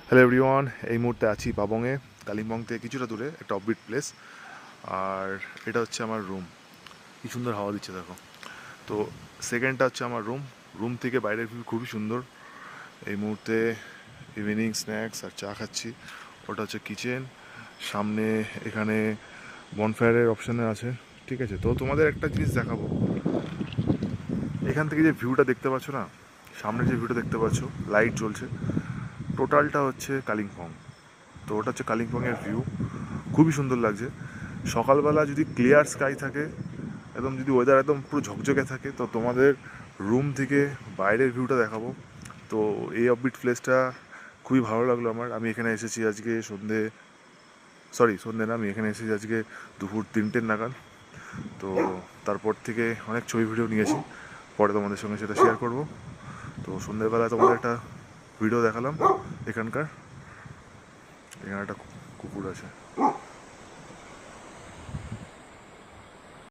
Hello everyone, এই মুহূর্তে আছি পাবংয়ে, কালিম্পং থেকে কিছুটা দূরে একটা অফবিট প্লেস। আর এটা হচ্ছে আমার রুম। কি সুন্দর হাওয়া দিচ্ছে দেখো। তো সেকেন্ডটা হচ্ছে আমার রুম। রুম থেকে বাইরের ভিউ খুবই সুন্দর। এই মুহূর্তে ইভিনিং স্ন্যাক্স আর চা খাচ্ছি। ওটা হচ্ছে কিচেন। সামনে এখানে বনফায়ারের অপশানে আছে। ঠিক আছে, তো তোমাদের একটা জিনিস দেখাবো। এখান থেকে যে ভিউটা দেখতে পাচ্ছ না, সামনে যে ভিউটা দেখতে পাচ্ছ, লাইট জ্বলছে, টোটালটা হচ্ছে কালিম্পং। তো ওটা হচ্ছে কালিম্পংয়ের ভিউ। খুবই সুন্দর লাগছে। সকালবেলা যদি ক্লিয়ার স্কাই থাকে, একদম যদি ওয়েদার একদম পুরো ঝকঝকে থাকে, তো তোমাদের রুম থেকে বাইরের ভিউটা দেখাবো। তো এই অফবিট প্লেসটা খুবই ভালো লাগলো আমার। আমি এখানে এসেছি আজকে সন্ধে না, আমি এখানে এসেছি আজকে দুপুর 3টে নাগাদ। তো তারপর থেকে অনেক ছবি ভিডিও নিয়েছি, পরে তোমাদের সঙ্গে সেটা শেয়ার করব। তো সন্ধ্যেবেলা তোমাদের একটা ভিডিও দেখালাম। এখানে একটা কুকুর আছে।